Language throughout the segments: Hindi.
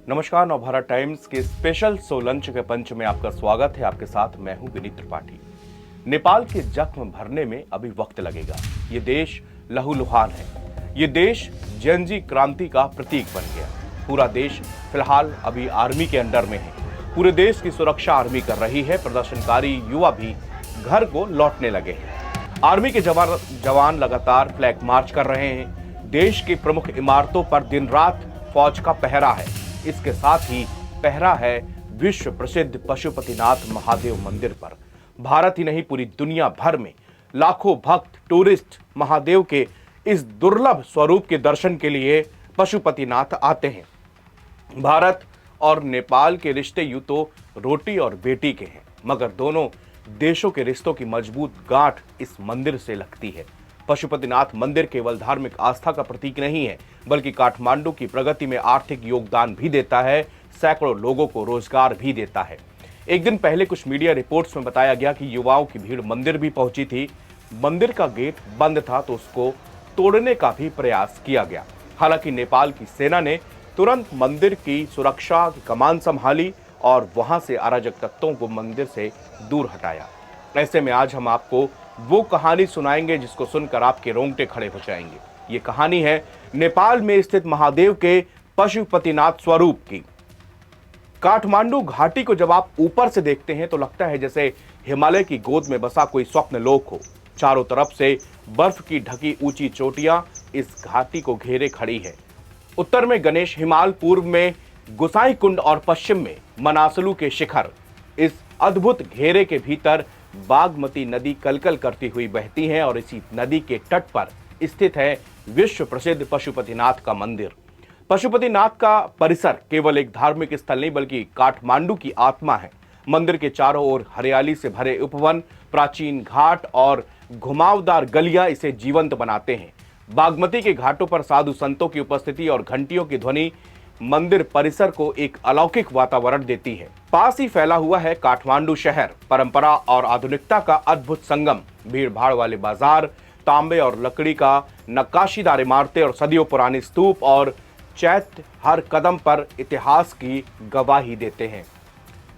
नमस्कार, नवभारत टाइम्स के स्पेशल शो लंच के पंच में आपका स्वागत है। आपके साथ मैं हूं विनीत त्रिपाठी। नेपाल के जख्म भरने में अभी वक्त लगेगा। ये देश लहूलुहान है। ये देश जेनजी क्रांति का प्रतीक बन गया। पूरा देश फिलहाल अभी आर्मी के अंडर में है। पूरे देश की सुरक्षा आर्मी कर रही है। प्रदर्शनकारी युवा भी घर को लौटने लगे हैं। आर्मी के जवान लगातार फ्लैग मार्च कर रहे हैं। देश की प्रमुख इमारतों पर दिन रात फौज का पहरा है। इसके साथ ही पहरा है विश्व प्रसिद्ध पशुपतिनाथ महादेव मंदिर पर। भारत ही नहीं, पूरी दुनिया भर में लाखों भक्त टूरिस्ट महादेव के इस दुर्लभ स्वरूप के दर्शन के लिए पशुपतिनाथ आते हैं। भारत और नेपाल के रिश्ते यूं तो रोटी और बेटी के हैं, मगर दोनों देशों के रिश्तों की मजबूत गांठ इस मंदिर से लगती है। पशुपतिनाथ मंदिर केवल धार्मिक आस्था का प्रतीक नहीं है, बल्कि काठमांडू की प्रगति में आर्थिक योगदान भी देता है। सैकड़ों लोगों को रोजगार भी देता है। एक दिन पहले कुछ मीडिया रिपोर्ट्स में बताया गया कि युवाओं की भीड़ मंदिर भी पहुंची थी। मंदिर का गेट बंद था तो उसको तोड़ने का भी प्रयास किया गया। हालांकि नेपाल की सेना ने तुरंत मंदिर की सुरक्षा की कमान संभाली और वहां से अराजक तत्वों को मंदिर से दूर हटाया। ऐसे में आज हम आपको वो कहानी सुनाएंगे जिसको सुनकर आपके रोंगटे खड़े हो जाएंगे। ये कहानी है नेपाल में स्थित महादेव के पशुपतिनाथ स्वरूप की। काठमांडू घाटी को जब आप ऊपर से देखते हैं तो लगता है जैसे हिमालय की गोद में बसा कोई स्वप्न लोक हो। चारों तरफ से बर्फ की ढकी ऊंची चोटियां इस घाटी को घेरे खड़ी है। उत्तर में गणेश हिमाल, पूर्व में गुसाई कुंड और पश्चिम में मनासलू के शिखर। इस अद्भुत घेरे के भीतर बागमती नदी कलकल करती हुई बहती है और इसी नदी के तट पर स्थित है विश्व प्रसिद्ध पशुपतिनाथ का मंदिर। पशुपतिनाथ का परिसर केवल एक धार्मिक स्थल नहीं, बल्कि काठमांडू की आत्मा है। मंदिर के चारों ओर हरियाली से भरे उपवन, प्राचीन घाट और घुमावदार गलियां इसे जीवंत बनाते हैं। बागमती के घाटों पर साधु संतों की उपस्थिति और घंटियों की ध्वनि मंदिर परिसर को एक अलौकिक वातावरण देती है। पास ही फैला हुआ है काठमांडू शहर, परंपरा और आधुनिकता का अद्भुत संगम। भीड़ भाड़ वाले बाजार, तांबे और लकड़ी का नक्काशीदार इमारतें और सदियों पुराने स्तूप और चैत्य हर कदम पर इतिहास की गवाही देते हैं।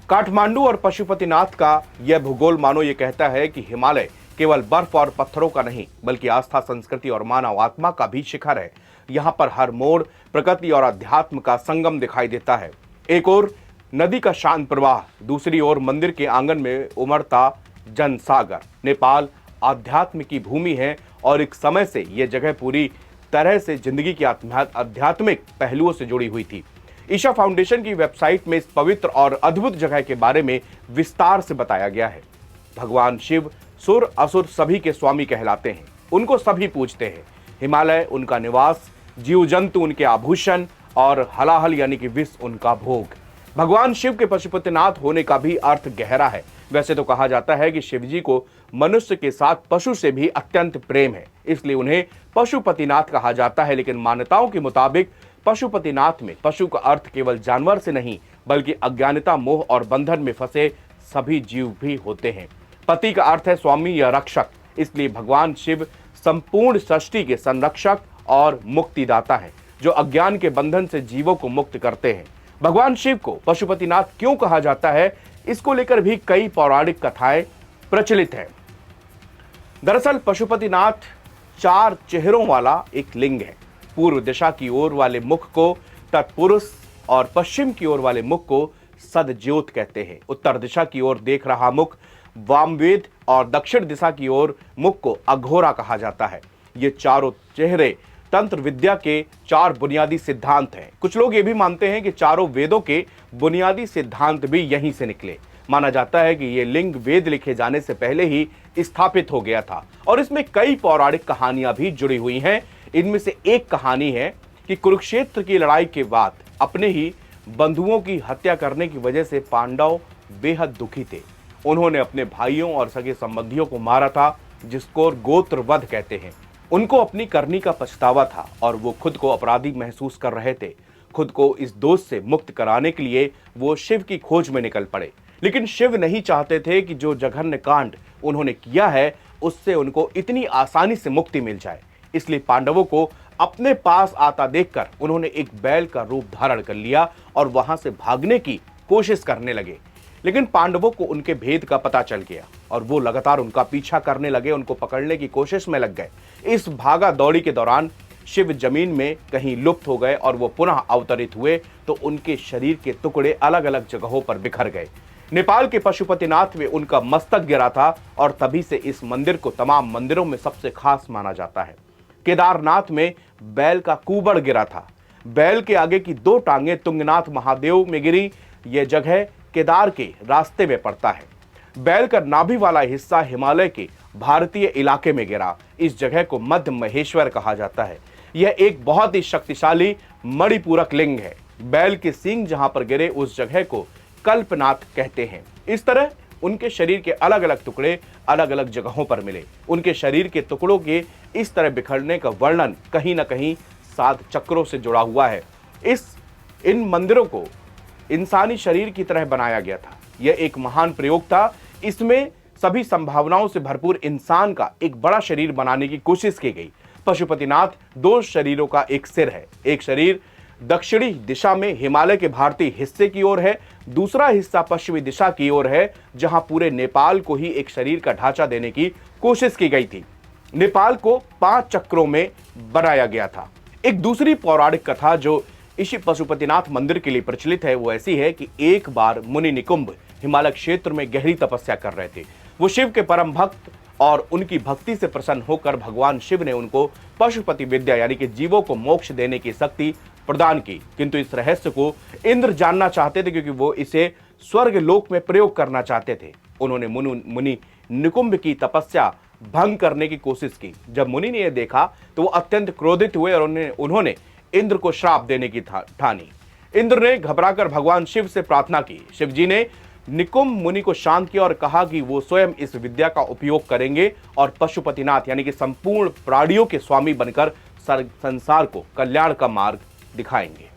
काठमांडू और पशुपतिनाथ का यह भूगोल मानो ये कहता है कि हिमालय केवल बर्फ और पत्थरों का नहीं, बल्कि आस्था, संस्कृति और मानव आत्मा का भी शिखर है। यहाँ पर हर मोड़ प्रकृति और अध्यात्म का संगम दिखाई देता है। एक ओर नदी का शांत प्रवाह, दूसरी ओर मंदिर के आंगन में उमड़ता जनसागर। नेपाल आध्यात्म की भूमि है और एक समय से यह जगह पूरी तरह से जिंदगी के आध्यात्मिक पहलुओं से जुड़ी हुई थी। ईशा फाउंडेशन की वेबसाइट में इस पवित्र और अद्भुत जगह के बारे में विस्तार से बताया गया है। भगवान शिव सुर असुर सभी के स्वामी कहलाते हैं। उनको सभी पूजते हैं। हिमालय उनका निवास, जीव जंतु उनके आभूषण और हलाहल यानी कि विष उनका भोग। भगवान शिव के पशुपतिनाथ होने का भी अर्थ गहरा है। वैसे तो कहा जाता है कि शिव जी को मनुष्य के साथ पशु से भी अत्यंत प्रेम है, इसलिए उन्हें पशुपतिनाथ कहा जाता है। लेकिन मान्यताओं के मुताबिक पशुपतिनाथ में पशु का अर्थ केवल जानवर से नहीं, बल्कि अज्ञानता, मोह और बंधन में फंसे सभी जीव भी होते हैं। पति का अर्थ है स्वामी या रक्षक, इसलिए भगवान शिव संपूर्ण सृष्टि के संरक्षक और मुक्तिदाता है, जो अज्ञान के बंधन से जीवों को मुक्त करते हैं। भगवान शिव को पशुपतिनाथ क्यों कहा जाता है, इसको लेकर भी कई पौराणिक कथाएं प्रचलित है। दरअसल पशुपतिनाथ 4 चेहरों वाला एक लिंग है। पूर्व दिशा की ओर वाले मुख को तत्पुरुष और पश्चिम की ओर वाले मुख को सदज्योत कहते हैं। उत्तर दिशा की ओर देख रहा मुख वामवेद और दक्षिण दिशा की ओर मुख को अघोरा कहा जाता है। ये चारों चेहरे तंत्र विद्या के 4 बुनियादी सिद्धांत हैं। कुछ लोग ये भी मानते हैं कि चारों वेदों के बुनियादी सिद्धांत भी यहीं से निकले। माना जाता है कि ये लिंग वेद लिखे जाने से पहले ही स्थापित हो गया था और इसमें कई पौराणिक कहानियां भी जुड़ी हुई हैं। इनमें से एक कहानी है कि कुरुक्षेत्र की लड़ाई के बाद अपने ही बंधुओं की हत्या करने की वजह से पांडव बेहद दुखी थे। उन्होंने अपने भाइयों और सगे संबंधियों को मारा था, जिसको गोत्रवध कहते हैं। उनको अपनी करनी का पछतावा था और वो खुद को अपराधी महसूस कर रहे थे। खुद को इस दोष से मुक्त कराने के लिए वो शिव की खोज में निकल पड़े। लेकिन शिव नहीं चाहते थे कि जो जघन्य कांड उन्होंने किया है उससे उनको इतनी आसानी से मुक्ति मिल जाए। इसलिए पांडवों को अपने पास आता देखकर उन्होंने एक बैल का रूप धारण कर लिया और वहां से भागने की कोशिश करने लगे। लेकिन पांडवों को उनके भेद का पता चल गया और वो लगातार उनका पीछा करने लगे, उनको पकड़ने की कोशिश में लग गए। इस भागा दौड़ी के दौरान शिव जमीन में कहीं लुप्त हो गए और वो पुनः अवतरित हुए तो उनके शरीर के टुकड़े अलग अलग जगहों पर बिखर गए। नेपाल के पशुपतिनाथ में उनका मस्तक गिरा था और तभी से इस मंदिर को तमाम मंदिरों में सबसे खास माना जाता है। केदारनाथ में बैल का कुबड़ गिरा था। बैल के आगे की 2 टांगे तुंगनाथ महादेव में गिरी। यह जगह केदार के रास्ते में पड़ता है। बैल का नाभि वाला हिस्सा हिमालय के भारतीय इलाके में गिरा। इस जगह को मध्य महेश्वर कहा जाता है। यह एक बहुत ही शक्तिशाली मणिपूरक लिंग है। बैल के सींग जहां पर गिरे उस जगह को कल्पनाथ कहते हैं। इस तरह उनके शरीर के अलग अलग टुकड़े अलग अलग जगहों पर मिले। उनके शरीर के टुकड़ों के इस तरह बिखरने का वर्णन कहीं ना कहीं 7 चक्रों से जुड़ा हुआ है। इन मंदिरों को इंसानी शरीर की तरह बनाया गया था। यह एक महान प्रयोग था। इसमें सभी संभावनाओं से भरपूर इंसान का एक बड़ा शरीर बनाने की कोशिश की गई। पशुपतिनाथ 2 शरीरों का एक सिर है। एक शरीर दक्षिणी दिशा में हिमालय के भारतीय हिस्से की ओर है, दूसरा हिस्सा पश्चिमी दिशा की ओर है, जहां पूरे नेपाल को ही एक शरीर का ढांचा देने की कोशिश की गई थी। नेपाल को 5 चक्रों में बनाया गया था। एक दूसरी पौराणिक कथा जो इसी पशुपतिनाथ मंदिर के लिए प्रचलित है वो ऐसी है कि एक बार मुनि निकुंभ हिमालय क्षेत्र में गहरी तपस्या कर रहे थे। वो शिव के परम भक्त और उनकी भक्ति से प्रसन्न होकर भगवान शिव ने उनको पशुपति विद्या यानी कि जीवों को मोक्ष देने की शक्ति प्रदान की। किंतु इस रहस्य को इंद्र जानना चाहते थे क्योंकि वो इसे स्वर्ग लोक में प्रयोग करना चाहते थे। उन्होंने मुनि निकुंभ की तपस्या भंग करने की कोशिश की। जब मुनि ने यह देखा तो वो अत्यंत क्रोधित हुए और उन्होंने इंद्र को श्राप देने की ठानी। इंद्र ने घबराकर भगवान शिव से प्रार्थना की। शिव जी ने निकुंभ मुनि को शांत किया और कहा कि वो स्वयं इस विद्या का उपयोग करेंगे और पशुपतिनाथ यानी कि संपूर्ण प्राणियों के स्वामी बनकर संसार को कल्याण का मार्ग दिखाएंगे।